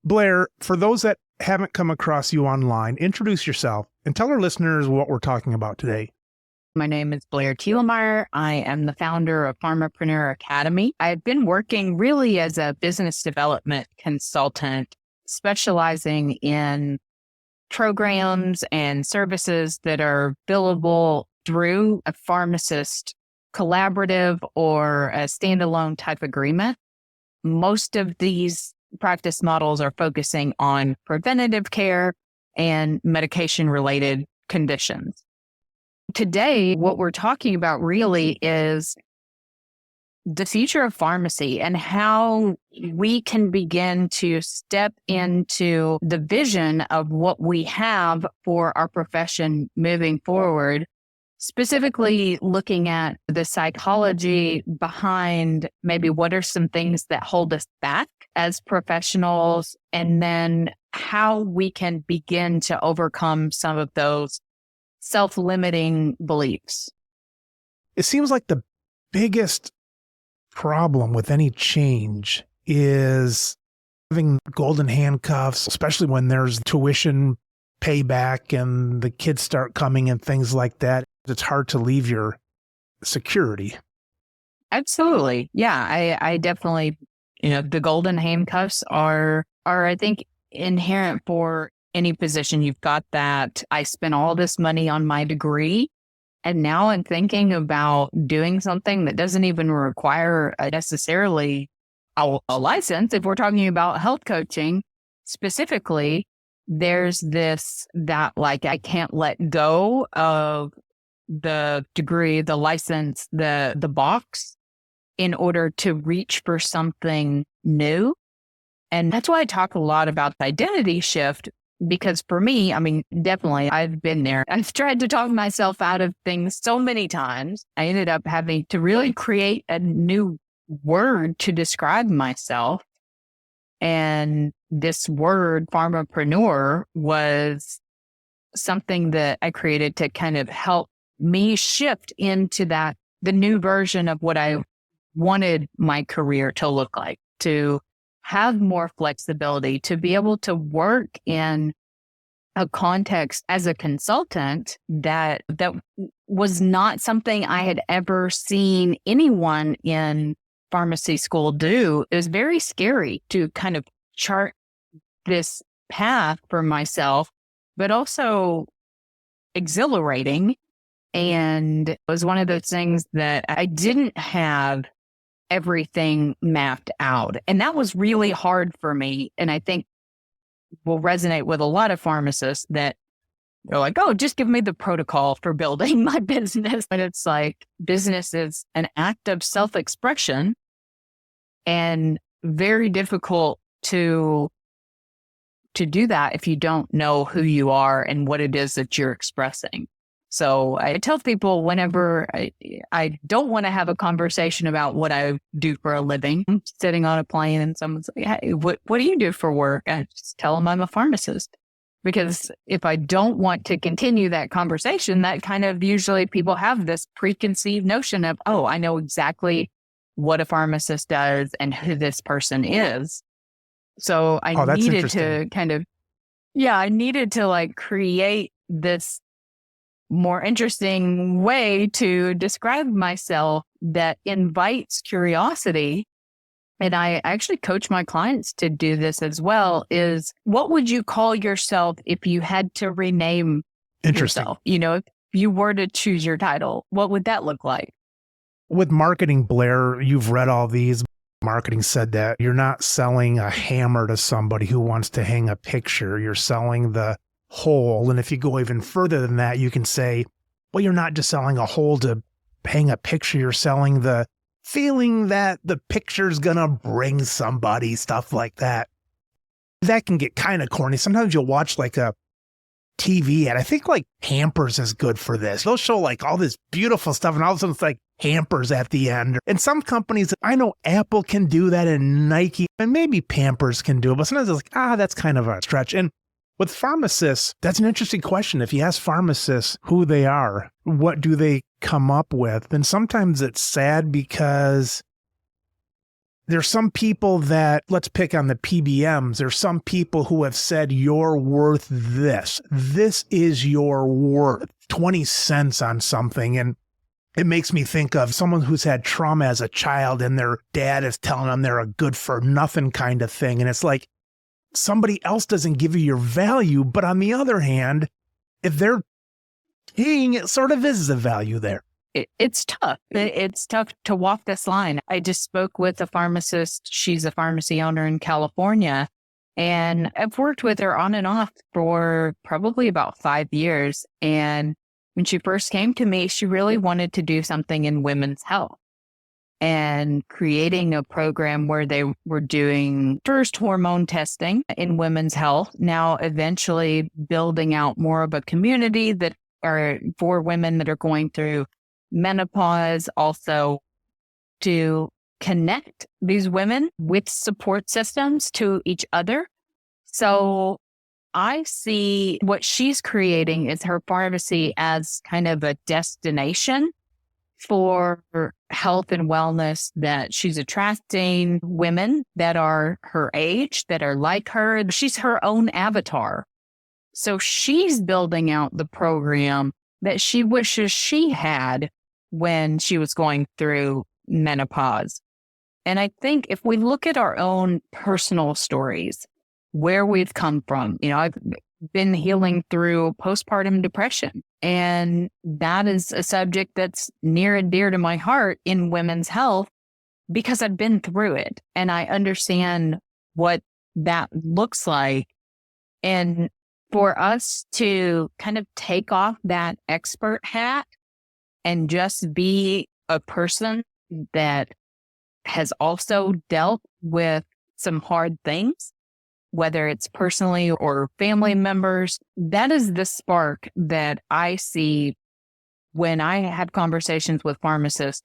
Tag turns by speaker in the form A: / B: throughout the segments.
A: Blair, for those that haven't come across you online, introduce yourself and tell our listeners what we're talking about today.
B: My name is Blair Thielemeir. I am the founder of Pharmapreneur Academy. I've been working really as a business development consultant, specializing in programs and services that are billable through a pharmacist collaborative or a standalone type agreement. Most of these practice models are focusing on preventative care and medication-related conditions. Today, what we're talking about really is the future of pharmacy and how we can begin to step into the vision of what we have for our profession moving forward, specifically looking at the psychology behind maybe what are some things that hold us back as professionals, and then how we can begin to overcome some of those self-limiting beliefs.
A: It seems like the biggest problem with any change is having golden handcuffs, especially when there's tuition payback and the kids start coming and things like that. It's hard to leave your security.
B: Absolutely. Yeah, I definitely, the golden handcuffs are I think inherent for any position. You've got that. I spent all this money on my degree, and now I'm thinking about doing something that doesn't even require necessarily a license. If we're talking about health coaching specifically, there's that I can't let go of the degree, the license, the box in order to reach for something new. And that's why I talk a lot about the identity shift. Because for me, definitely I've been there. I've tried to talk myself out of things so many times. I ended up having to really create a new word to describe myself. And this word, Pharmapreneur, was something that I created to kind of help me shift into the new version of what I wanted my career to look like, to have more flexibility, to be able to work in a context as a consultant that was not something I had ever seen anyone in pharmacy school do. It was very scary to kind of chart this path for myself, but also exhilarating. And it was one of those things that I didn't have everything mapped out. And that was really hard for me. And I think will resonate with a lot of pharmacists that they're like, oh, just give me the protocol for building my business. But it's like business is an act of self-expression and very difficult to do that if you don't know who you are and what it is that you're expressing. So I tell people whenever I don't want to have a conversation about what I do for a living, I'm sitting on a plane and someone's like, hey, what do you do for work? I just tell them I'm a pharmacist. Because if I don't want to continue that conversation, that kind of usually people have this preconceived notion of, oh, I know exactly what a pharmacist does and who this person is. So I needed to I needed to create this more interesting way to describe myself that invites curiosity. And I actually coach my clients to do this as well, is what would you call yourself if you had to rename yourself? If you were to choose your title, what would that look like?
A: With marketing, Blair, you've read all these. Marketing said that you're not selling a hammer to somebody who wants to hang a picture. You're selling the whole. And if you go even further than that, you can say, well, you're not just selling a whole to hang a picture. You're selling the feeling that the picture's going to bring somebody, stuff like that. That can get kind of corny. Sometimes you'll watch a TV ad. I think Pampers is good for this. They'll show all this beautiful stuff and all of a sudden it's Pampers at the end. And some companies, I know Apple can do that and Nike and maybe Pampers can do it, but sometimes it's that's kind of a stretch. And with pharmacists, that's an interesting question. If you ask pharmacists who they are, what do they come up with? And sometimes it's sad because there's some people that, let's pick on the PBMs. There's some people who have said, you're worth this. This is your worth, 20 cents on something. And it makes me think of someone who's had trauma as a child and their dad is telling them they're a good for nothing kind of thing. And it's like somebody else doesn't give you your value. But on the other hand, if they're paying, it sort of is the value there.
B: It's tough. It's tough to walk this line. I just spoke with a pharmacist. She's a pharmacy owner in California, and I've worked with her on and off for probably about 5 years. And when she first came to me, she really wanted to do something in women's health and creating a program where they were doing first hormone testing in women's health. Now, eventually building out more of a community that are for women that are going through menopause, also to connect these women with support systems to each other. So I see what she's creating is her pharmacy as kind of a destination for health and wellness, that she's attracting women that are her age, that are like her. She's her own avatar. So she's building out the program that she wishes she had when she was going through menopause. And I think if we look at our own personal stories, where we've come from, I've been healing through postpartum depression, and that is a subject that's near and dear to my heart in women's health because I've been through it and I understand what that looks like. And for us to kind of take off that expert hat and just be a person that has also dealt with some hard things, whether it's personally or family members, that is the spark that I see when I have conversations with pharmacists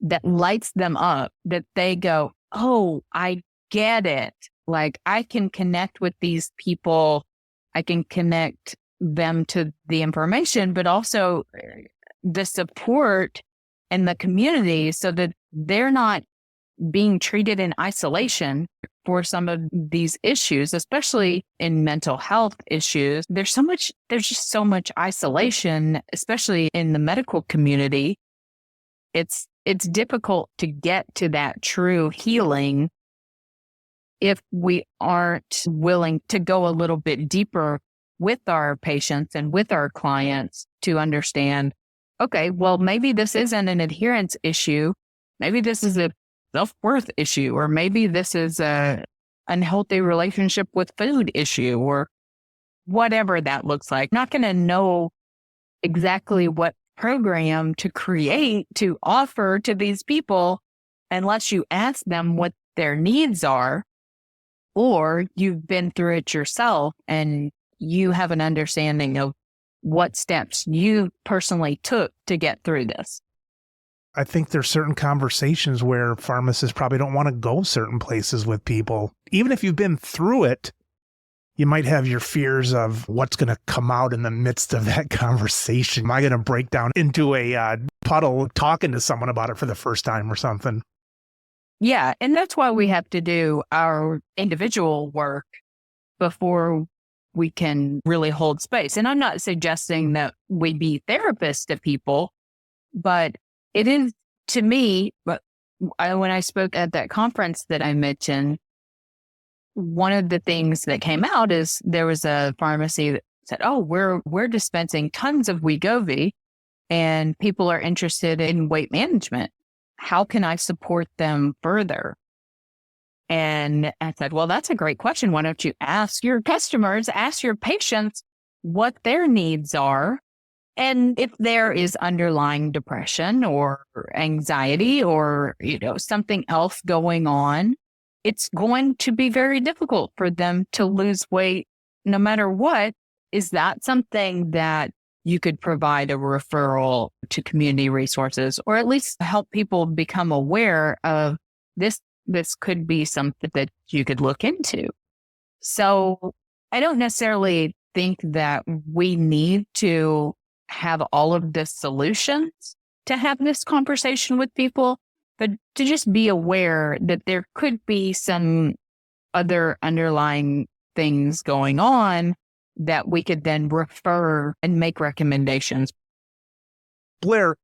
B: that lights them up, that they go, oh, I get it. Like, I can connect with these people. I can connect them to the information, but also the support and the community so that they're not being treated in isolation for some of these issues, especially in mental health issues. There's just so much isolation, especially in the medical community. It's difficult to get to that true healing if we aren't willing to go a little bit deeper with our patients and with our clients to understand, okay, well, maybe this isn't an adherence issue. Maybe this is a self-worth issue, or maybe this is a unhealthy relationship with food issue, or whatever that looks like. Not going to know exactly what program to create to offer to these people unless you ask them what their needs are, or you've been through it yourself and you have an understanding of what steps you personally took to get through this.
A: I think there's certain conversations where pharmacists probably don't want to go certain places with people. Even if you've been through it, you might have your fears of what's going to come out in the midst of that conversation. Am I going to break down into a puddle talking to someone about it for the first time or something?
B: Yeah, and that's why we have to do our individual work before we can really hold space. And I'm not suggesting that we be therapists to people, but it is, to me, but when I spoke at that conference that I mentioned, one of the things that came out is there was a pharmacy that said, oh, we're dispensing tons of Wegovy and people are interested in weight management. How can I support them further? And I said, well, that's a great question. Why don't you ask your customers, ask your patients what their needs are? And if there is underlying depression or anxiety or, something else going on, it's going to be very difficult for them to lose weight no matter what. Is that something that you could provide a referral to community resources, or at least help people become aware of this? This could be something that you could look into. So I don't necessarily think that we need to have all of the solutions to have this conversation with people, but to just be aware that there could be some other underlying things going on that we could then refer and make recommendations.
A: Blair,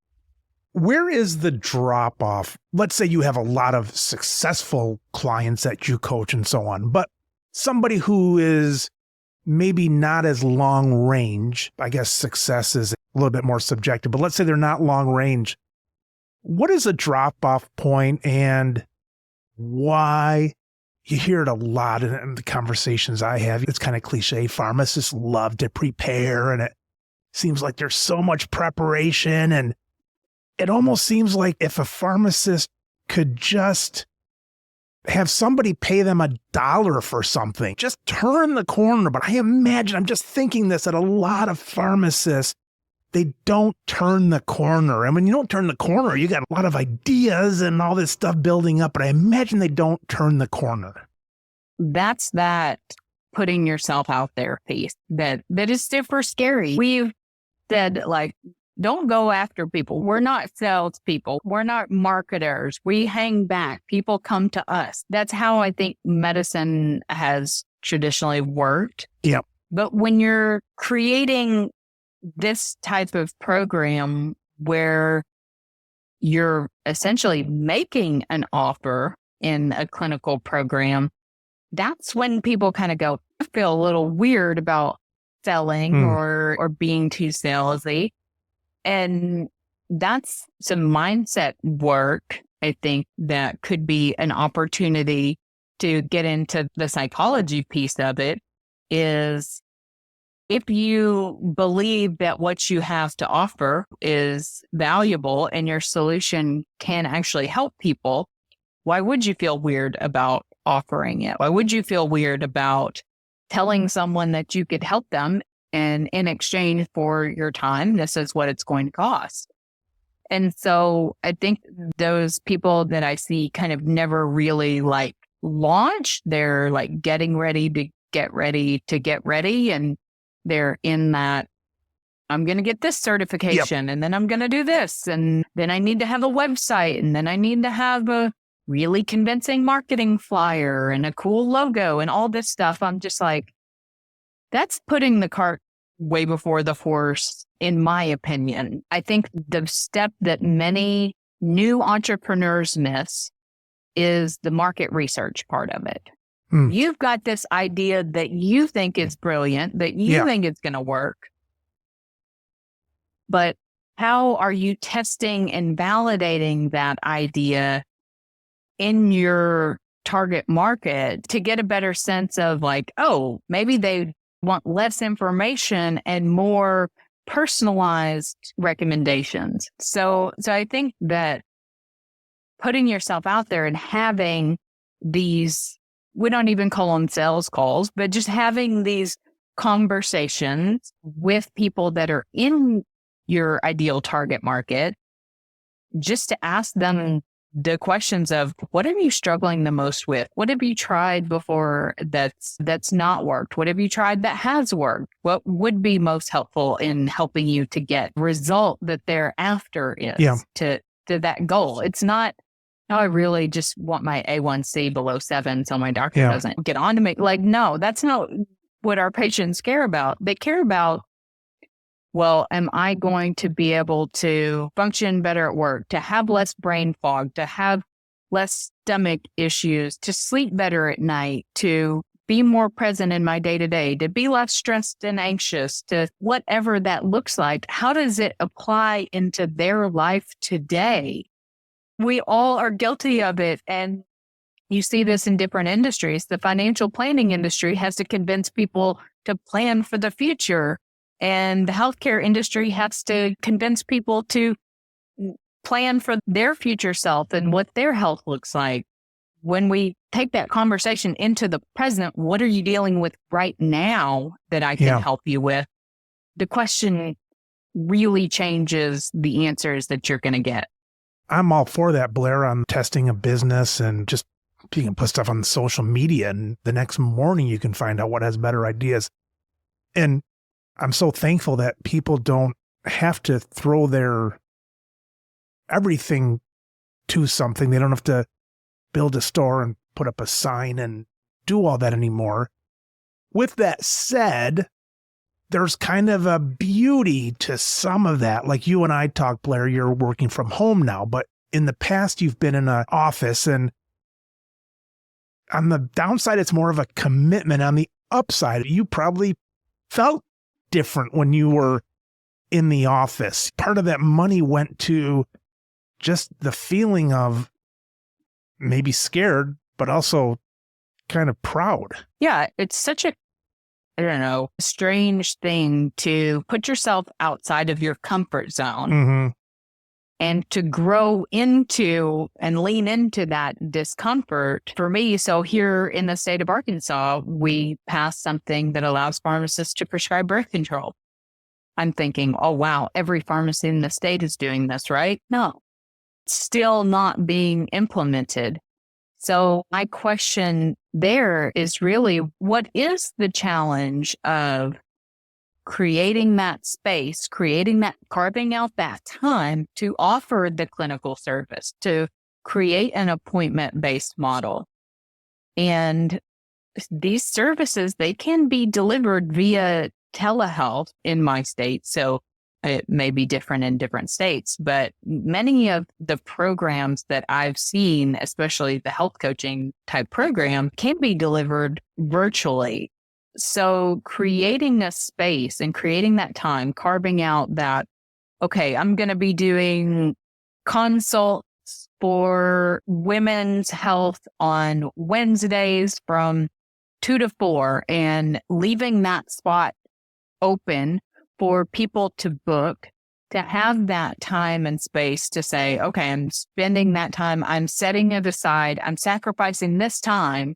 A: where is the drop off? Let's say you have a lot of successful clients that you coach and so on, but somebody who is maybe not as long range. I guess success is a little bit more subjective, but let's say they're not long range. What is a drop off point and why? You hear it a lot in the conversations I have. It's kind of cliche. Pharmacists love to prepare, and it seems like there's so much preparation. And it almost seems like if a pharmacist could just have somebody pay them $1 for something, just turn the corner. But I imagine, I'm just thinking this, that a lot of pharmacists, they don't turn the corner. And when you don't turn the corner, you got a lot of ideas and all this stuff building up, but I imagine they don't turn the corner.
B: That's that putting yourself out there piece that is super scary. We've said, like, don't go after people. We're not salespeople. We're not marketers. We hang back. People come to us. That's how I think medicine has traditionally worked.
A: Yep.
B: But when you're creating this type of program where you're essentially making an offer in a clinical program, that's when people kind of go, I feel a little weird about selling or being too salesy. And that's some mindset work, I think, that could be an opportunity to get into the psychology piece of it. Is if you believe that what you have to offer is valuable and your solution can actually help people, why would you feel weird about offering it? Why would you feel weird about telling someone that you could help them, and in exchange for your time, this is what it's going to cost? And so I think those people that I see kind of never really like launch, they're like getting ready to get ready to get ready. And they're in that, I'm going to get this certification, and then I'm going to do this. And then I need to have a website, and then I need to have a really convincing marketing flyer and a cool logo and all this stuff. I'm just like, that's putting the cart way before the horse, in my opinion. I think the step that many new entrepreneurs miss is the market research part of it. You've got this idea that you think is brilliant, that you think it's going to work. But how are you testing and validating that idea in your target market to get a better sense of like, oh, maybe they want less information and more personalized recommendations. So I think that putting yourself out there and having these, we don't even call them sales calls, but just having these conversations with people that are in your ideal target market, just to ask them the questions of, what are you struggling the most with? What have you tried before that's not worked? What have you tried that has worked? What would be most helpful in helping you to get result that they're after is to that goal? It's not, oh, I really just want my A1C below 7 so my doctor doesn't get on to me. Like, no, that's not what our patients care about. They care about, well, am I going to be able to function better at work, to have less brain fog, to have less stomach issues, to sleep better at night, to be more present in my day-to-day, to be less stressed and anxious, to whatever that looks like? How does it apply into their life today? We all are guilty of it. And you see this in different industries. The financial planning industry has to convince people to plan for the future. And the healthcare industry has to convince people to plan for their future self and what their health looks like. When we take that conversation into the present, what are you dealing with right now that I can help you with? The question really changes the answers that you're going to get.
A: I'm all for that, Blair, on testing a business and just you can put stuff on social media and the next morning you can find out what has better ideas. And I'm so thankful that people don't have to throw their everything to something. They don't have to build a store and put up a sign and do all that anymore. With that said, there's kind of a beauty to some of that. Like you and I talked, Blair, you're working from home now, but in the past you've been in an office, and on the downside, it's more of a commitment. On the upside, you probably felt different when you were in the office. Part of that money went to just the feeling of maybe scared, but also kind of proud.
B: Yeah, it's such a, I don't know, strange thing to put yourself outside of your comfort zone.
A: Mm-hmm.
B: And to grow into and lean into that discomfort for me. So here in the state of Arkansas, we passed something that allows pharmacists to prescribe birth control. I'm thinking, oh, wow, every pharmacy in the state is doing this, right? No, it's still not being implemented. So my question there is really, what is the challenge of creating that space, carving out that time to offer the clinical service, to create an appointment-based model? And these services, they can be delivered via telehealth in my state. So it may be different in different states, but many of the programs that I've seen, especially the health coaching type program, can be delivered virtually. So creating a space and creating that time, carving out that, okay, I'm going to be doing consults for women's health on Wednesdays from 2 to 4, and leaving that spot open for people to book, to have that time and space to say, okay, I'm spending that time, I'm setting it aside, I'm sacrificing this time.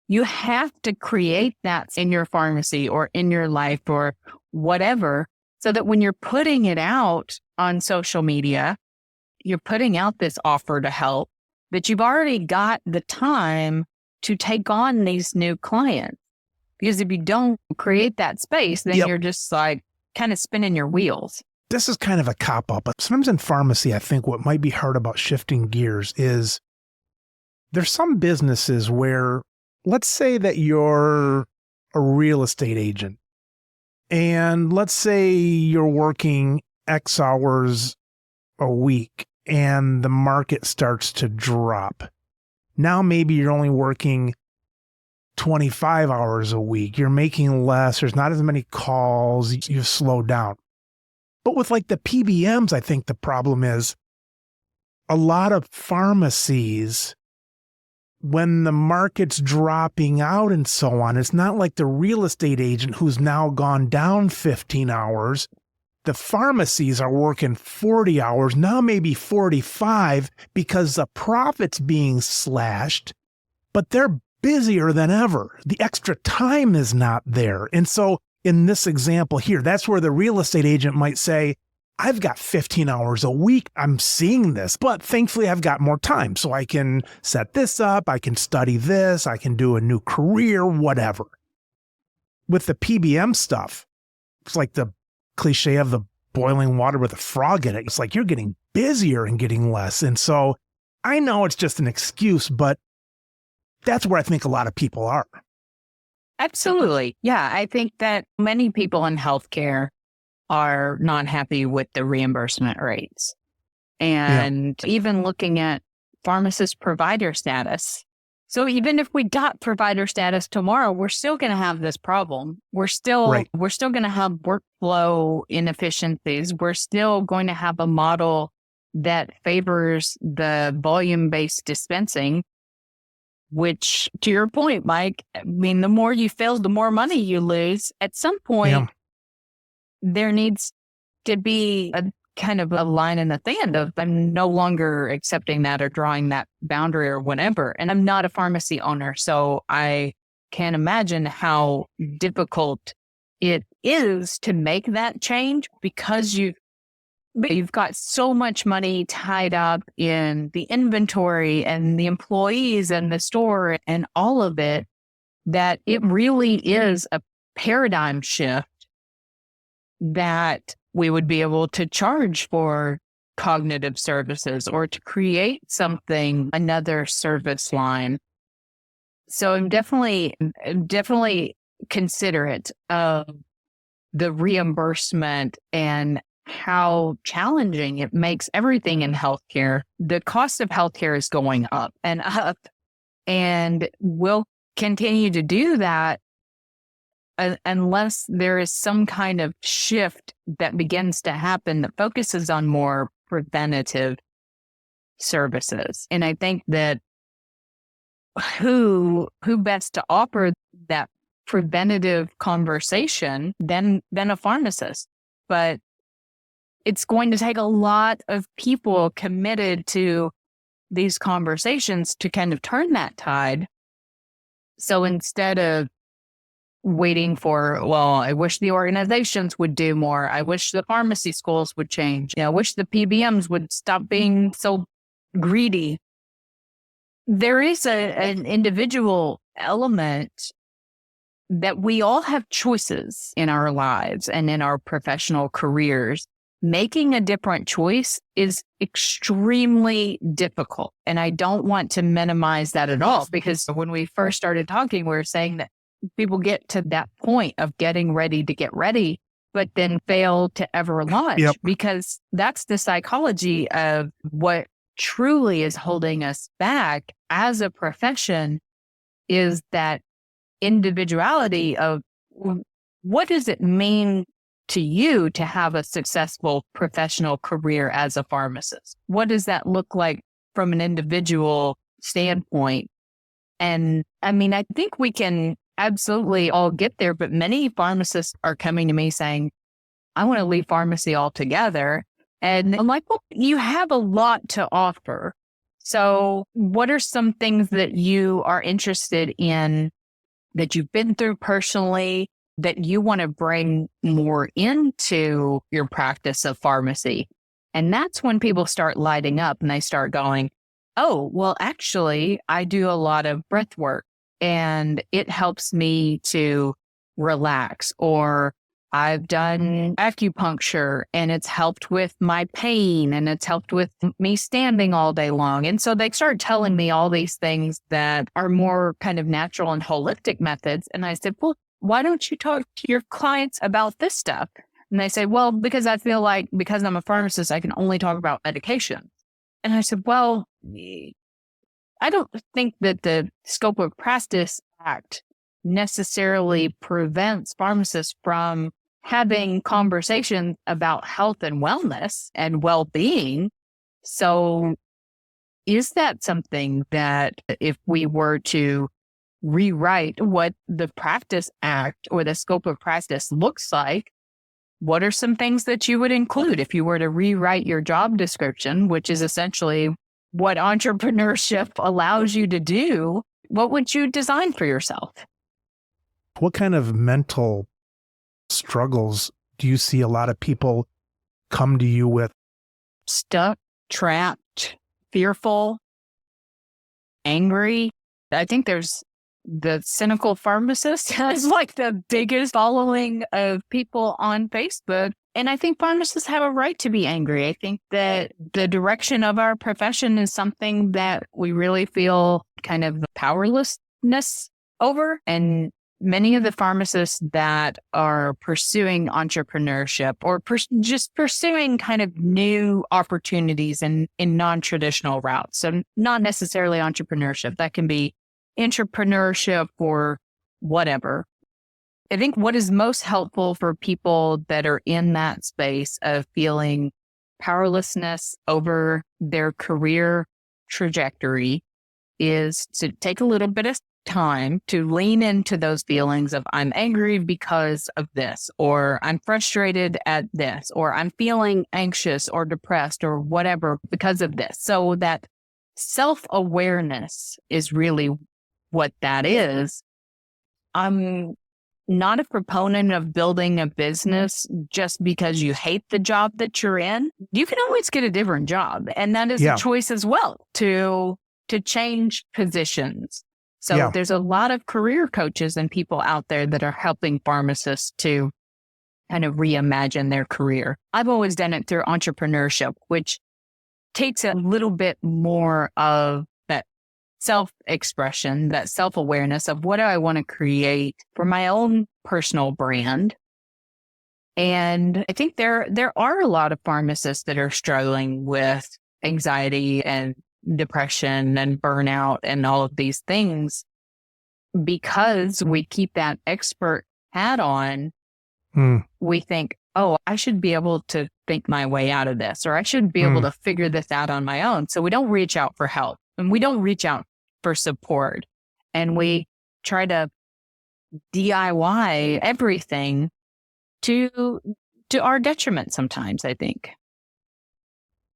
B: You have to create that in your pharmacy or in your life or whatever, so that when you're putting it out on social media, you're putting out this offer to help, that you've already got the time to take on these new clients. Because if you don't create that space, then you're just like kind of spinning your wheels.
A: This is kind of a cop-out, but sometimes in pharmacy, I think what might be hard about shifting gears is there's some businesses where, let's say that you're a real estate agent, and let's say you're working X hours a week and the market starts to drop. Now maybe you're only working 25 hours a week. You're making less. There's not as many calls. You've slowed down. But with like the PBMs, I think the problem is a lot of pharmacies, when the market's dropping out and so on, it's not like the real estate agent who's now gone down 15 hours. The pharmacies are working 40 hours, now maybe 45, because the profit's being slashed, but they're busier than ever. The extra time is not there. And so in this example here, that's where the real estate agent might say, I've got 15 hours a week. I'm seeing this, but thankfully I've got more time. So I can set this up. I can study this. I can do a new career, whatever. With the PBM stuff, it's like the cliche of the boiling water with a frog in it. It's like you're getting busier and getting less. And so I know it's just an excuse, but that's where I think a lot of people are.
B: Absolutely. Yeah, I think that many people in healthcare are not happy with the reimbursement rates. And even looking at pharmacist provider status. So even if we got provider status tomorrow, we're still going to have this problem. We're still going to have workflow inefficiencies. We're still going to have a model that favors the volume-based dispensing, which, to your point, Mike, I mean, the more you fail, the more money you lose. At some point, there needs to be a kind of a line in the sand of, I'm no longer accepting that or drawing that boundary or whatever. And I'm not a pharmacy owner, so I can't imagine how difficult it is to make that change, because you've got so much money tied up in the inventory and the employees and the store and all of it, that it really is a paradigm shift that we would be able to charge for cognitive services or to create something, another service line. So I'm definitely considerate of the reimbursement and how challenging it makes everything in healthcare. The cost of healthcare is going up and will continue to do that unless there is some kind of shift that begins to happen that focuses on more preventative services. And I think that who best to offer that preventative conversation than a pharmacist. But it's going to take a lot of people committed to these conversations to kind of turn that tide. So instead of waiting for, well, I wish the organizations would do more. I wish the pharmacy schools would change. I wish the PBMs would stop being so greedy. There is an individual element that we all have choices in our lives and in our professional careers. Making a different choice is extremely difficult. And I don't want to minimize that at all, because when we first started talking, we were saying that people get to that point of getting ready to get ready, but then fail to ever launch.
A: Yep.
B: Because that's the psychology of what truly is holding us back as a profession, is that individuality of what does it mean to you to have a successful professional career as a pharmacist? What does that look like from an individual standpoint? And I mean, I think we can absolutely all get there, but many pharmacists are coming to me saying, I want to leave pharmacy altogether. And I'm like, well, you have a lot to offer. So what are some things that you are interested in, that you've been through personally, that you want to bring more into your practice of pharmacy? And that's when people start lighting up and they start going, oh, well, actually, I do a lot of breath work and it helps me to relax. Or I've done acupuncture and it's helped with my pain and it's helped with me standing all day long. And so they start telling me all these things that are more kind of natural and holistic methods. And I said, well, why don't you talk to your clients about this stuff? And they say, well, because I feel like because I'm a pharmacist, I can only talk about medication. And I said, well, I don't think that the Scope of Practice Act necessarily prevents pharmacists from having conversations about health and wellness and well-being. So is that something that if we were to rewrite what the Practice Act or the Scope of Practice looks like, what are some things that you would include if you were to rewrite your job description, which is essentially what entrepreneurship allows you to do? What would you design for yourself?
A: What kind of mental struggles do you see a lot of people come to you with?
B: Stuck, trapped, fearful, angry. I think there's the cynical pharmacist has like the biggest following of people on Facebook. And I think pharmacists have a right to be angry. I think that the direction of our profession is something that we really feel kind of powerlessness over. And many of the pharmacists that are pursuing entrepreneurship or just pursuing kind of new opportunities in non-traditional routes. So not necessarily entrepreneurship. That can be entrepreneurship or whatever. I think what is most helpful for people that are in that space of feeling powerlessness over their career trajectory is to take a little bit of time to lean into those feelings of I'm angry because of this, or I'm frustrated at this, or I'm feeling anxious or depressed or whatever because of this. So that self-awareness is really what that is. I'm not a proponent of building a business just because you hate the job that you're in. You can always get a different job. And that is a choice as well to change positions. So there's a lot of career coaches and people out there that are helping pharmacists to kind of reimagine their career. I've always done it through entrepreneurship, which takes a little bit more of that self-expression, that self-awareness of what do I want to create for my own personal brand. And I think there are a lot of pharmacists that are struggling with anxiety and depression and burnout and all of these things because we keep that expert hat on. We think, oh, I should be able to think my way out of this, or I should be able to figure this out on my own. So we don't reach out for help and we don't reach out for support. And we try to DIY everything to our detriment sometimes, I think.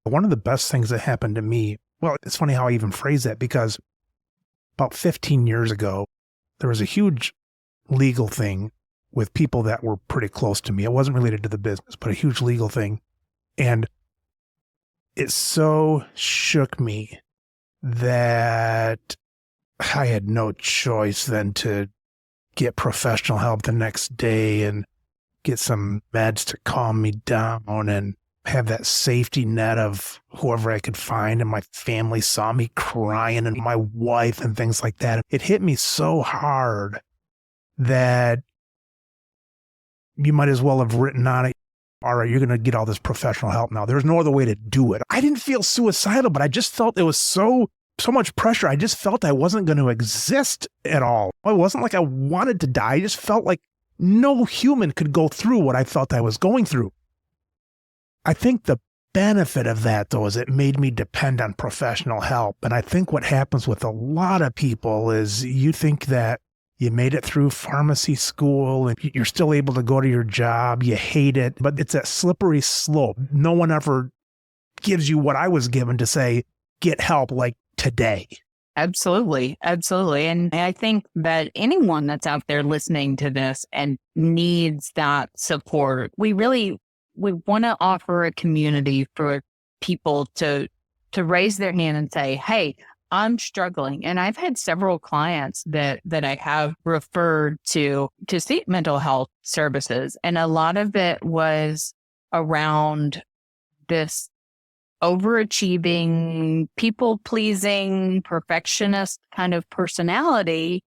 A: One of the best things that happened to me, well, it's funny how I even phrase that, because about 15 years ago, there was a huge legal thing with people that were pretty close to me. It wasn't related to the business, but a huge legal thing. And it so shook me that I had no choice than to get professional help the next day and get some meds to calm me down and have that safety net of whoever I could find. And my family saw me crying, and my wife and things like that. It hit me so hard that you might as well have written on it, all right, you're going to get all this professional help now. There's no other way to do it. I didn't feel suicidal, but I just felt it was so much pressure. I just felt I wasn't going to exist at all. It wasn't like I wanted to die. I just felt like no human could go through what I felt I was going through. I think the benefit of that, though, is it made me depend on professional help. And I think what happens with a lot of people is you think that you made it through pharmacy school and you're still able to go to your job. You hate it, but it's that slippery slope. No one ever gives you what I was given to say, get help like today.
B: Absolutely. Absolutely. And I think that anyone that's out there listening to this and needs that support, we want to offer a community for people to raise their hand and say, hey, I'm struggling. And I've had several clients that I have referred to seek mental health services. And a lot of it was around this overachieving, people-pleasing, perfectionist kind of personality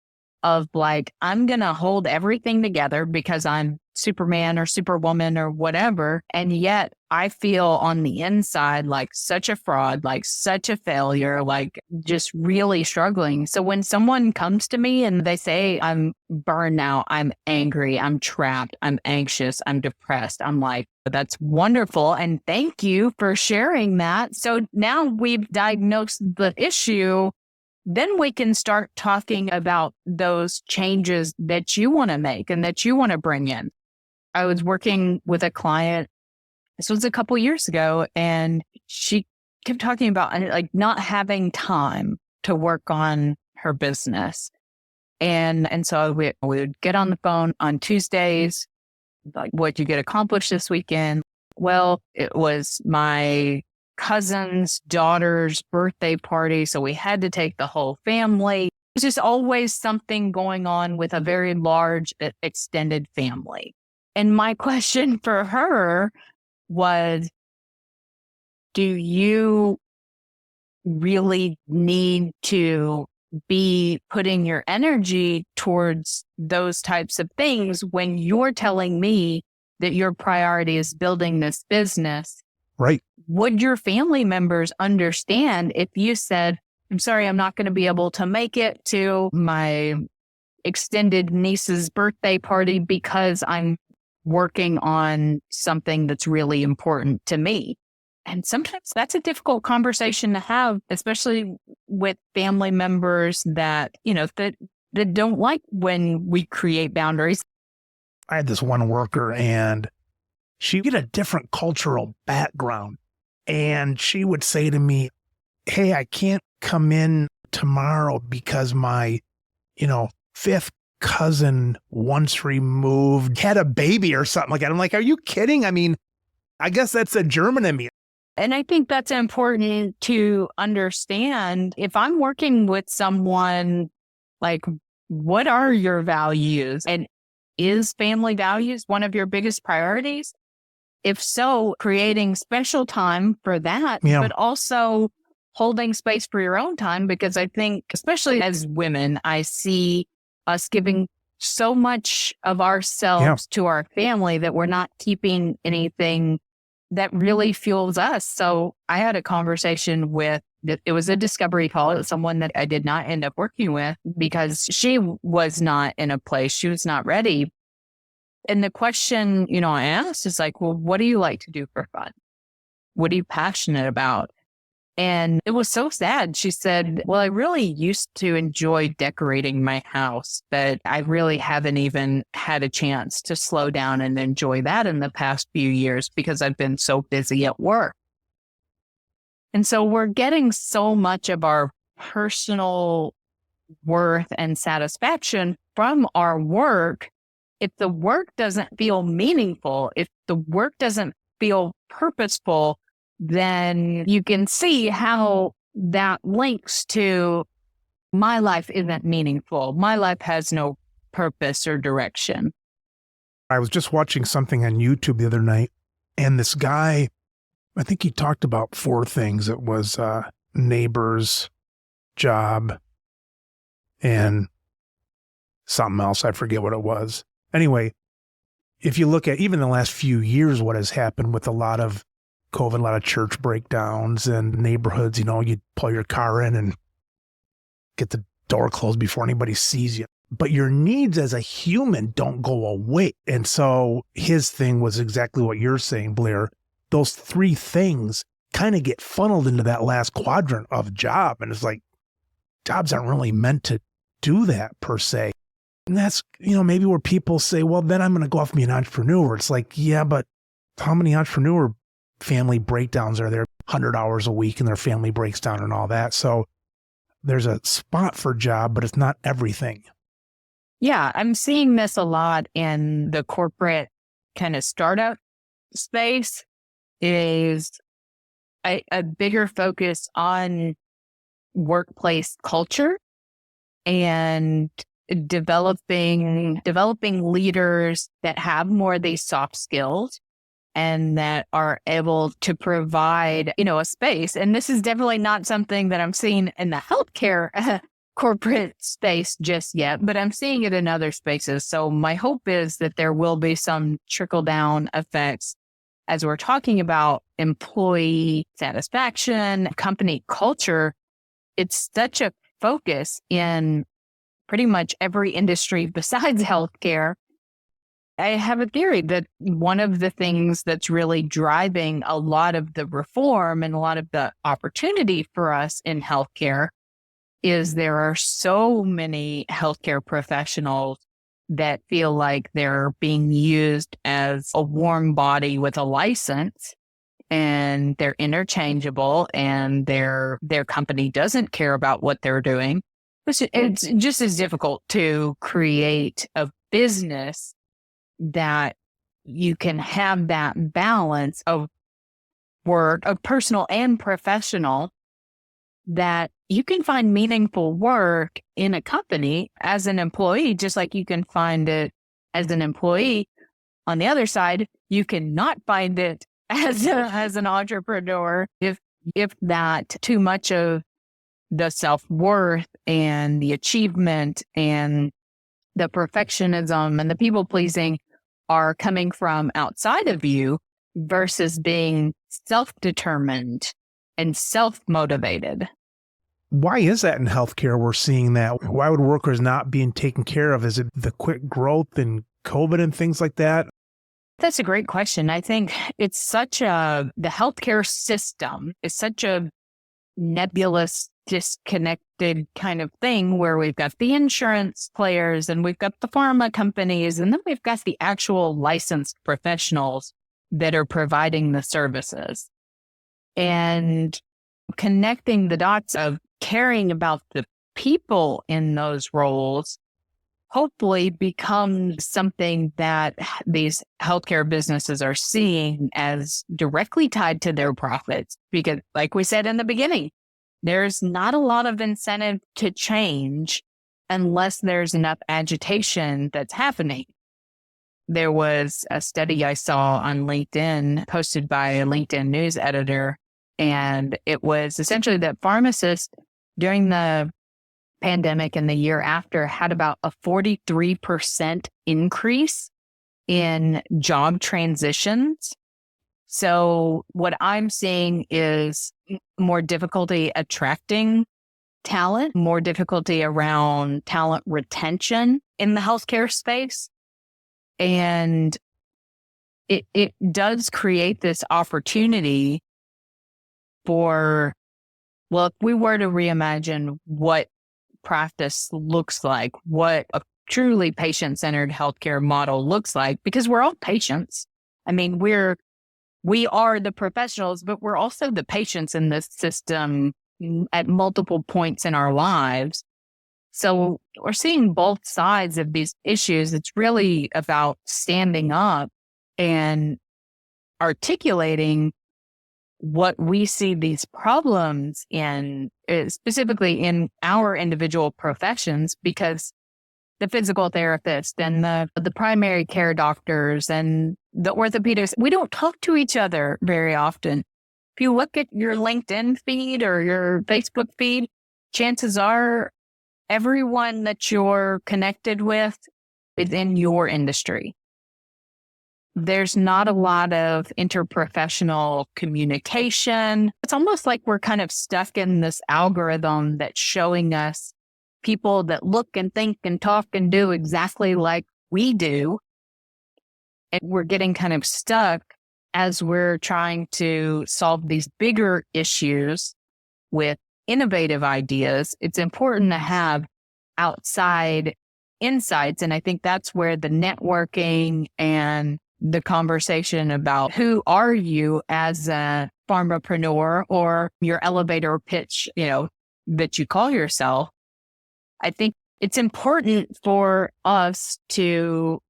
B: of like, I'm going to hold everything together because I'm Superman or Superwoman or whatever. And yet I feel on the inside like such a fraud, like such a failure, like just really struggling. So when someone comes to me and they say, I'm burned out, I'm angry, I'm trapped, I'm anxious, I'm depressed, I'm like, that's wonderful. And thank you for sharing that. So now we've diagnosed the issue. Then we can start talking about those changes that you want to make and that you want to bring in. I was working with a client, this was a couple years ago, and she kept talking about like not having time to work on her business. And so we would get on the phone on Tuesdays, like, what'd you get accomplished this weekend? Well, it was my cousin's daughter's birthday party, so we had to take the whole family. There's just always something going on with a very large extended family. And my question for her was, do you really need to be putting your energy towards those types of things when you're telling me that your priority is building this business?
A: Right.
B: Would your family members understand if you said, I'm sorry, I'm not going to be able to make it to my extended niece's birthday party because I'm working on something that's really important to me? And sometimes that's a difficult conversation to have, especially with family members that, that don't like when we create boundaries.
A: I had this one worker, and she had a different cultural background. And she would say to me, hey, I can't come in tomorrow because my, fifth cousin once removed had a baby or something like that. I'm like, are you kidding? I mean, I guess that's a German in me.
B: And I think that's important to understand. If I'm working with someone, like, what are your values? And is family values one of your biggest priorities? if so, creating special time for that,
A: Yeah.
B: but also holding space for your own time, because I think, especially as women, I see us giving so much of ourselves to our family that we're not keeping anything that really fuels us. So I had a conversation with, it was a discovery call. It was someone that I did not end up working with because she was not in a place, she was not ready. And the question, I asked is like, well, what do you like to do for fun? What are you passionate about? And it was so sad. She said, well, I really used to enjoy decorating my house, but I really haven't even had a chance to slow down and enjoy that in the past few years because I've been so busy at work. And so we're getting so much of our personal worth and satisfaction from our work. If the work doesn't feel meaningful, if the work doesn't feel purposeful, then you can see how that links to my life isn't meaningful. My life has no purpose or direction.
A: I was just watching something on YouTube the other night, and this guy, I think he talked about 4 things. It was neighbors, job, and something else. I forget what it was. Anyway, if you look at even the last few years, what has happened with a lot of COVID, a lot of church breakdowns and neighborhoods, you pull your car in and get the door closed before anybody sees you. But your needs as a human don't go away. And so his thing was exactly what you're saying, Blair. Those 3 things kind of get funneled into that last quadrant of job. And it's like, jobs aren't really meant to do that per se. And that's, maybe where people say, well, then I'm going to go off and be an entrepreneur. It's like, yeah, but how many entrepreneur family breakdowns are there? 100 hours a week and their family breaks down and all that. So there's a spot for job, but it's not everything.
B: Yeah, I'm seeing this a lot in the corporate kind of startup space, is a bigger focus on workplace culture and developing leaders that have more of these soft skills and that are able to provide, a space. And this is definitely not something that I'm seeing in the healthcare corporate space just yet, but I'm seeing it in other spaces. So my hope is that there will be some trickle down effects as we're talking about employee satisfaction, company culture. It's such a focus in pretty much every industry besides healthcare. I have a theory that one of the things that's really driving a lot of the reform and a lot of the opportunity for us in healthcare is there are so many healthcare professionals that feel like they're being used as a warm body with a license, and they're interchangeable, and their company doesn't care about what they're doing. It's just as difficult to create a business that you can have that balance of work, of personal and professional, that you can find meaningful work in a company as an employee, just like you can find it as an employee. On the other side, you cannot find it as an entrepreneur if that too much of the self-worth and the achievement and the perfectionism and the people-pleasing are coming from outside of you versus being self-determined and self-motivated.
A: Why is that in healthcare we're seeing that? Why would workers not being taken care of? Is it the quick growth and COVID and things like that?
B: That's a great question. I think it's the healthcare system is such a nebulous, disconnected kind of thing where we've got the insurance players and we've got the pharma companies, and then we've got the actual licensed professionals that are providing the services. And connecting the dots of caring about the people in those roles hopefully becomes something that these healthcare businesses are seeing as directly tied to their profits. Because like we said in the beginning, there's not a lot of incentive to change unless there's enough agitation that's happening. there was a study I saw on LinkedIn posted by a LinkedIn news editor, and it was essentially that pharmacists during the pandemic and the year after had about a 43% increase in job transitions. So what I'm seeing is more difficulty attracting talent, more difficulty around talent retention in the healthcare space. And it does create this opportunity for, well, if we were to reimagine what practice looks like, what a truly patient-centered healthcare model looks like, because we're all patients. I mean, we are the professionals, but we're also the patients in this system at multiple points in our lives. So we're seeing both sides of these issues. It's really about standing up and articulating what we see these problems in, specifically in our individual professions, because the physical therapist and the primary care doctors and the orthopedists, we don't talk to each other very often. If you look at your LinkedIn feed or your Facebook feed, chances are everyone that you're connected with is in your industry. There's not a lot of interprofessional communication. It's almost like we're kind of stuck in this algorithm that's showing us people that look and think and talk and do exactly like we do. And we're getting kind of stuck as we're trying to solve these bigger issues with innovative ideas. It's important to have outside insights. And I think that's where the networking and the conversation about who are you as a pharmapreneur or your elevator pitch, that you call yourself. I think it's important for us to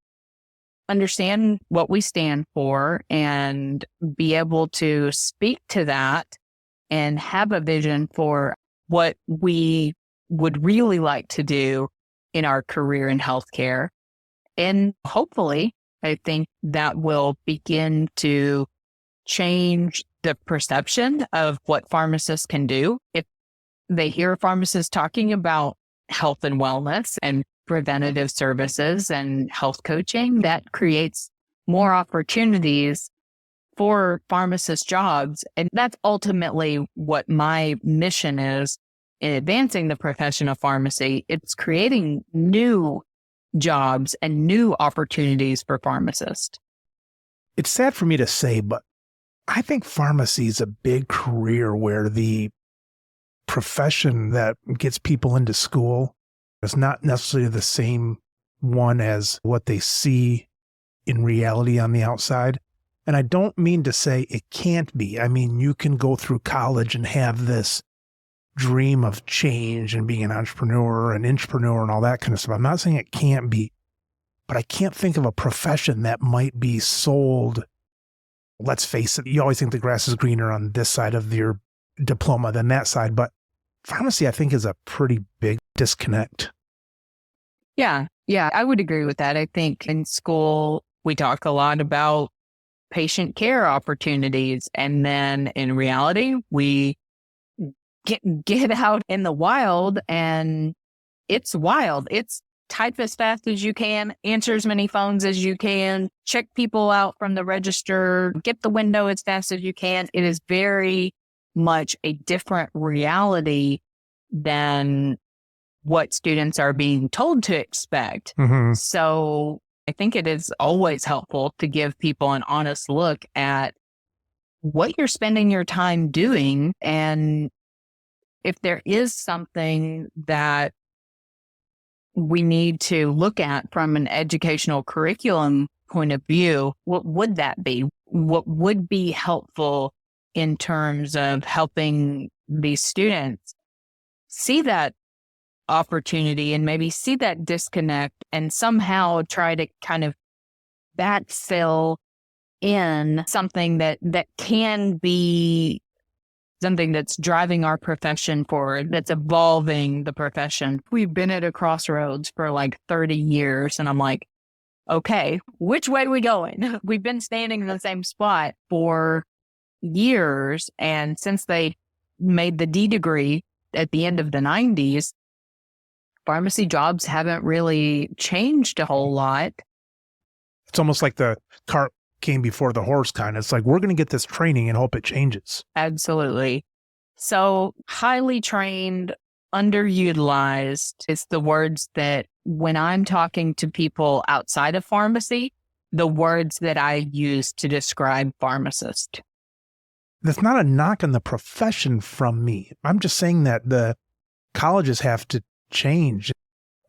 B: understand what we stand for and be able to speak to that and have a vision for what we would really like to do in our career in healthcare. And hopefully, I think that will begin to change the perception of what pharmacists can do. If they hear pharmacists talking about health and wellness and preventative services and health coaching, that creates more opportunities for pharmacist jobs. And that's ultimately what my mission is in advancing the profession of pharmacy. It's creating new jobs and new opportunities for pharmacists.
A: It's sad for me to say, but I think pharmacy is a big career where the profession that gets people into school is not necessarily the same one as what they see in reality on the outside. And I don't mean to say it can't be. I mean, you can go through college and have this dream of change and being an entrepreneur and intrapreneur and all that kind of stuff. I'm not saying it can't be, but I can't think of a profession that might be sold. Let's face it, you always think the grass is greener on this side of your diploma than that side, but pharmacy, I think, is a pretty big disconnect.
B: Yeah, I would agree with that. I think in school, we talk a lot about patient care opportunities, and then in reality, we get out in the wild, and it's wild. It's type as fast as you can, answer as many phones as you can, check people out from the register, get the window as fast as you can. It is very much a different reality than what students are being told to expect.
A: Mm-hmm.
B: So I think it is always helpful to give people an honest look at what you're spending your time doing, and if there is something that we need to look at from an educational curriculum point of view, what would that be? What would be helpful in terms of helping these students see that opportunity and maybe see that disconnect and somehow try to kind of backfill in something that can be something that's driving our profession forward, that's evolving the profession. We've been at a crossroads for like 30 years. And I'm like, okay, which way are we going? We've been standing in the same spot for years. And since they made the D degree at the end of the 90s, pharmacy jobs haven't really changed a whole lot.
A: It's almost like the cart came before the horse kind of. It's like, we're going to get this training and hope it changes.
B: Absolutely. So highly trained, underutilized is the words that when I'm talking to people outside of pharmacy, the words that I use to describe pharmacist.
A: That's not a knock on the profession from me. I'm just saying that the colleges have to change.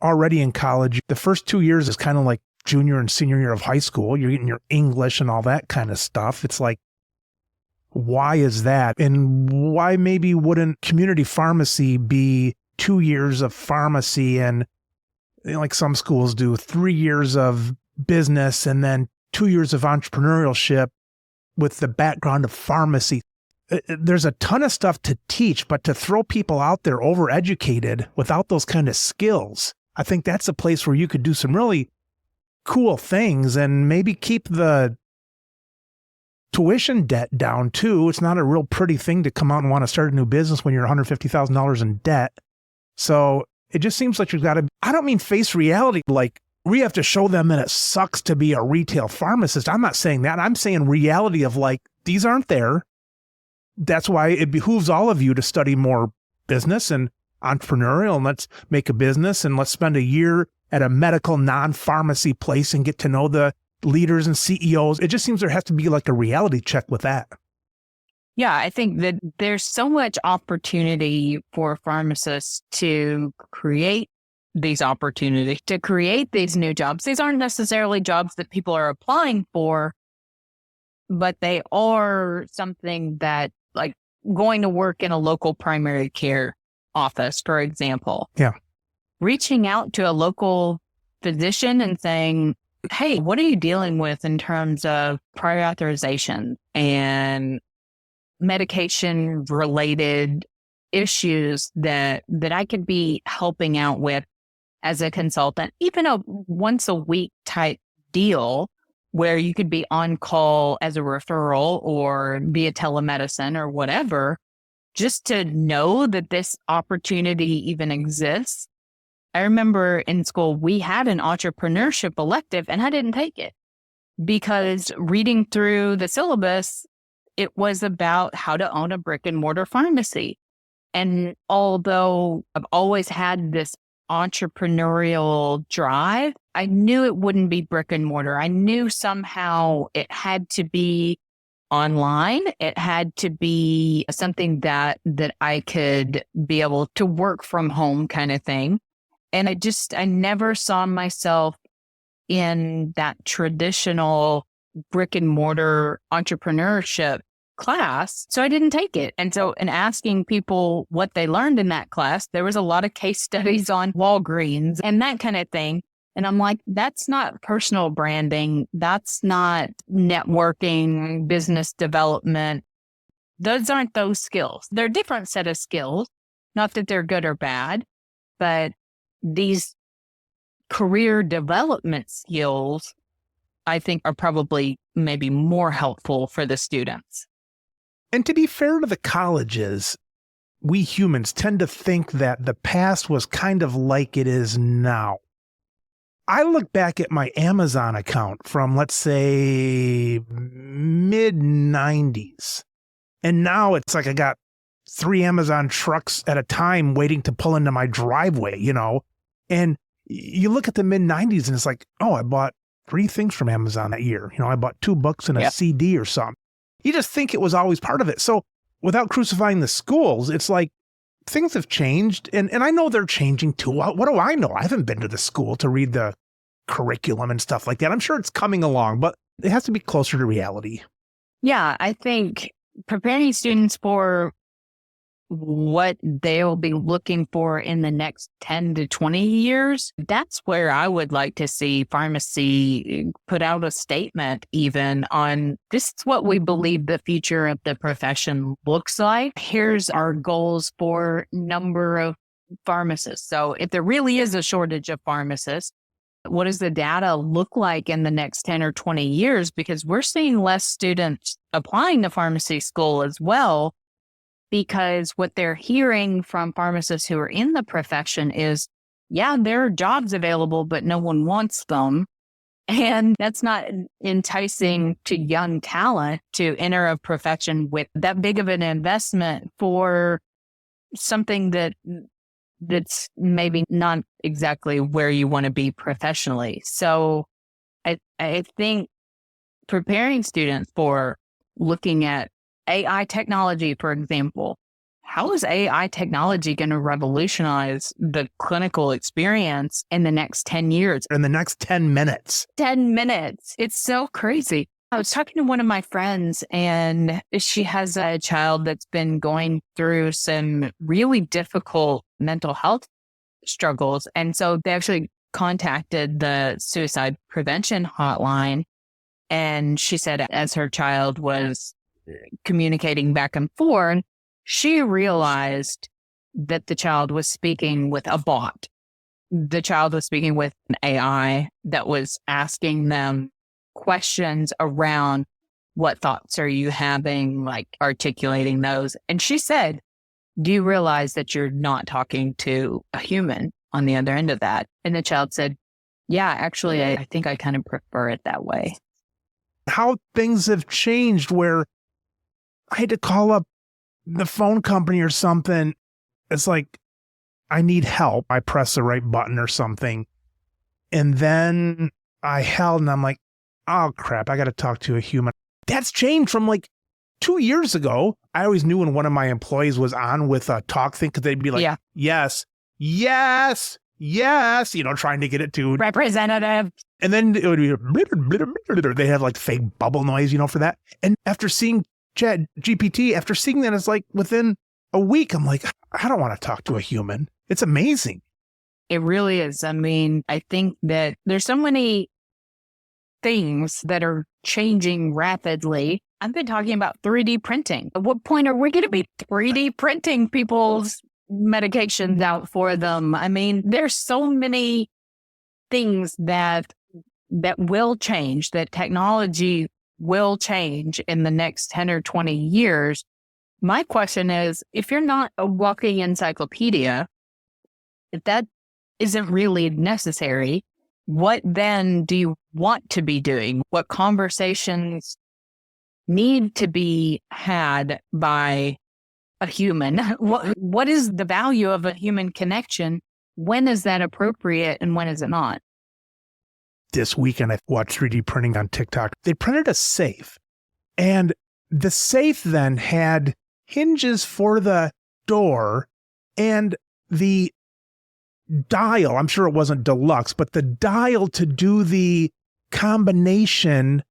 A: Already in college, the first 2 years is kind of like junior and senior year of high school. You're getting your English and all that kind of stuff. It's like, why is that? And why maybe wouldn't community pharmacy be 2 years of pharmacy and, like some schools do, 3 years of business and then 2 years of entrepreneurship with the background of pharmacy? There's a ton of stuff to teach, but to throw people out there overeducated without those kind of skills, I think that's a place where you could do some really cool things and maybe keep the tuition debt down too. It's not a real pretty thing to come out and want to start a new business when you're $150,000 in debt. So it just seems like you've got to, I don't mean face reality, like we have to show them that it sucks to be a retail pharmacist. I'm not saying that. I'm saying reality of like, these aren't there. That's why it behooves all of you to study more business and entrepreneurial, and let's make a business and let's spend a year at a medical non-pharmacy place and get to know the leaders and CEOs. It just seems there has to be like a reality check with that.
B: Yeah, I think that there's so much opportunity for pharmacists to create these opportunities, to create these new jobs. These aren't necessarily jobs that people are applying for, but they are something that, like going to work in a local primary care office, for example.
A: Yeah.
B: Reaching out to a local physician and saying, hey, what are you dealing with in terms of prior authorization and medication related issues that I could be helping out with as a consultant, even a once a week type deal where you could be on call as a referral or via telemedicine or whatever, just to know that this opportunity even exists. I remember in school, we had an entrepreneurship elective and I didn't take it because reading through the syllabus, it was about how to own a brick and mortar pharmacy. And although I've always had this entrepreneurial drive, I knew it wouldn't be brick and mortar. I knew somehow it had to be online. It had to be something that I could be able to work from home kind of thing. And I never saw myself in that traditional brick and mortar entrepreneurship class. So I didn't take it. And so in asking people what they learned in that class, there was a lot of case studies on Walgreens and that kind of thing. And I'm like, that's not personal branding. That's not networking, business development. Those aren't those skills. They're a different set of skills. Not that they're good or bad, but these career development skills, I think, are probably maybe more helpful for the students.
A: And to be fair to the colleges, we humans tend to think that the past was kind of like it is now. I look back at my Amazon account from, let's say, mid-90s. And now it's like I got 3 Amazon trucks at a time waiting to pull into my driveway, you know? And you look at the mid-90s and it's like, oh, I bought 3 things from Amazon that year. You know, I bought 2 books and a CD or something. You just think it was always part of it. So without crucifying the schools, it's like things have changed. And I know they're changing too. What do I know? I haven't been to the school to read the curriculum and stuff like that. I'm sure it's coming along, but it has to be closer to reality.
B: Yeah, I think preparing students for what they'll be looking for in the next 10 to 20 years, that's where I would like to see pharmacy put out a statement even on this is what we believe the future of the profession looks like. Here's our goals for number of pharmacists. So if there really is a shortage of pharmacists, What does the data look like in the next 10 or 20 years? Because we're seeing less students applying to pharmacy school as well, because what they're hearing from pharmacists who are in the profession is, yeah, there are jobs available, but no one wants them. And that's not enticing to young talent to enter a profession with that big of an investment for something that's maybe not exactly where you want to be professionally. So I think preparing students for looking at AI technology, for example, how is AI technology going to revolutionize the clinical experience in the next 10 years?
A: In the next 10 minutes.
B: 10 minutes. It's so crazy. I was talking to one of my friends, and she has a child that's been going through some really difficult mental health struggles. And so they actually contacted the suicide prevention hotline. And she said, as her child was communicating back and forth, she realized that the child was speaking with a bot. The child was speaking with an AI that was asking them questions around what thoughts are you having, like articulating those. And she said, do you realize that you're not talking to a human on the other end of that? And the child said, yeah, actually, I think I kind of prefer it that way.
A: How things have changed where I had to call up the phone company or something. It's like, I need help. I press the right button or something. And then I held and I'm like, oh crap, I got to talk to a human. That's changed from like 2 years ago. I always knew when one of my employees was on with a talk thing, because they'd be like,
B: yeah,
A: yes, yes, yes, trying to get it to
B: representative. And
A: then it would be, they have like fake bubble noise, for that. And after seeing Chat GPT, after seeing that, it's like within a week, I'm like, I don't want to talk to a human. It's amazing.
B: It really is. I mean, I think that there's so many things that are changing rapidly. I've been talking about 3D printing. At what point are we going to be 3D printing people's medications out for them? I mean, there's so many things that will change, that technology will change in the next 10 or 20 years. My question is, if you're not a walking encyclopedia, if that isn't really necessary, what then do you want to be doing? What conversations need to be had by a human? What is the value of a human connection? When is that appropriate and when is it not?
A: This weekend, I watched 3D printing on TikTok. They printed a safe, and the safe then had hinges for the door and the dial. I'm sure it wasn't deluxe, but the dial to do the combination,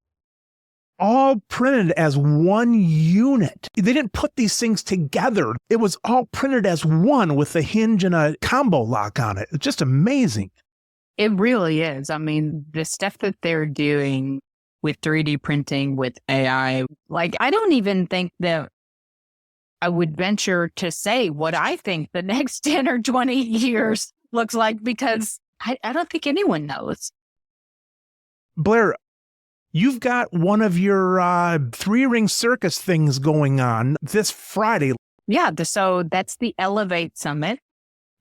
A: all printed as one unit. They didn't put these things together. It was all printed as one with a hinge and a combo lock on it. It's just amazing.
B: It really is. I mean, the stuff that they're doing with 3D printing, with AI, like, I don't even think that I would venture to say what I think the next 10 or 20 years looks like, because I don't think anyone knows.
A: Blair, you've got one of your 3-ring circus things going on this Friday.
B: Yeah, so that's the Elevate Summit.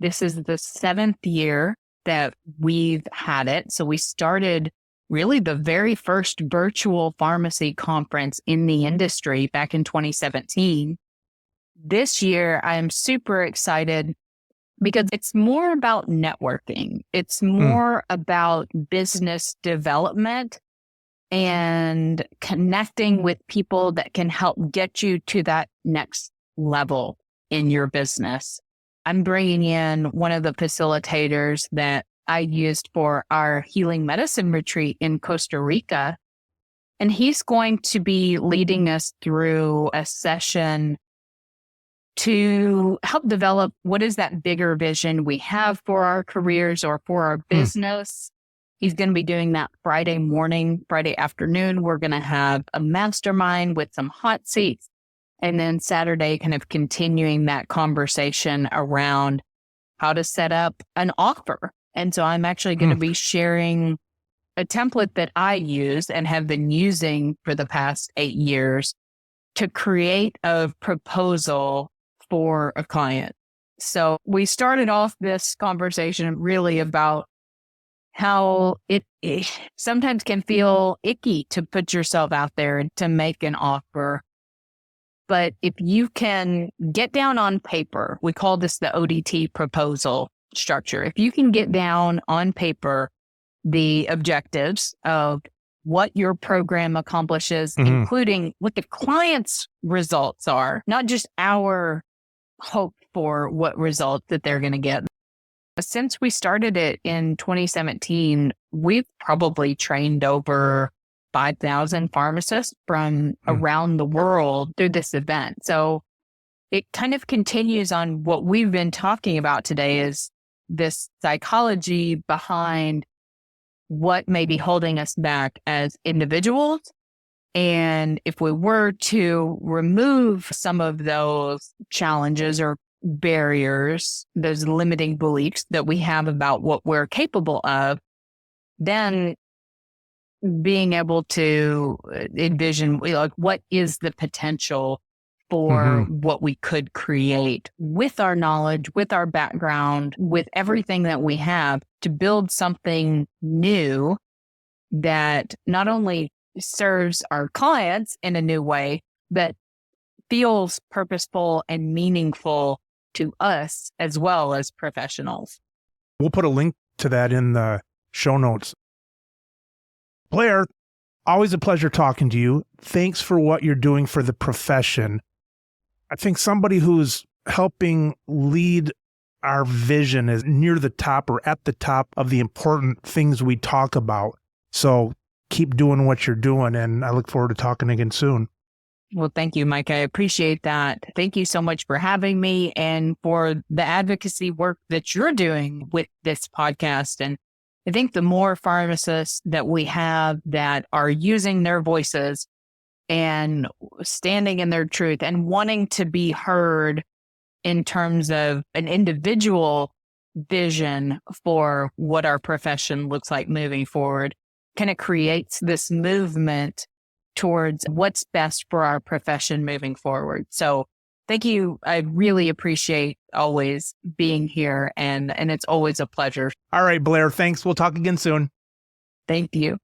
B: This is the 7th year that we've had it. So we started really the very first virtual pharmacy conference in the industry back in 2017. This year, I'm super excited because it's more about networking. It's more about business development and connecting with people that can help get you to that next level in your business. I'm bringing in one of the facilitators that I used for our healing medicine retreat in Costa Rica. And he's going to be leading us through a session to help develop what is that bigger vision we have for our careers or for our business. He's going to be doing that Friday morning, Friday afternoon. We're going to have a mastermind with some hot seats. And then Saturday, kind of continuing that conversation around how to set up an offer And so I'm actually going to be sharing a template that I use and have been using for the past 8 years to create a proposal for a client. So we started off this conversation really about how it sometimes can feel icky to put yourself out there and to make an offer. But if you can get down on paper, we call this the ODT proposal structure. If you can get down on paper the objectives of what your program accomplishes, including what the client's results are, not just our hope for what result that they're going to get. Since we started it in 2017, we've probably trained over 5,000 pharmacists from around the world through this event. So it kind of continues on what we've been talking about today, is this psychology behind what may be holding us back as individuals. And if we were to remove some of those challenges or barriers, those limiting beliefs that we have about what we're capable of, then being able to envision, like, what is the potential for what we could create with our knowledge, with our background, with everything that we have, to build something new that not only serves our clients in a new way, but feels purposeful and meaningful to us as well as professionals.
A: We'll put a link to that in the show notes. Blair, always a pleasure talking to you. Thanks for what you're doing for the profession. I think somebody who's helping lead our vision is near the top or at the top of the important things we talk about. So keep doing what you're doing, and I look forward to talking again soon.
B: Well, thank you, Mike. I appreciate that. Thank you so much for having me and for the advocacy work that you're doing with this podcast. And I think the more pharmacists that we have that are using their voices and standing in their truth and wanting to be heard in terms of an individual vision for what our profession looks like moving forward, kind of creates this movement towards what's best for our profession moving forward. So thank you. I really appreciate always being here, and it's always a pleasure.
A: All right, Blair, thanks. We'll talk again soon.
B: Thank you.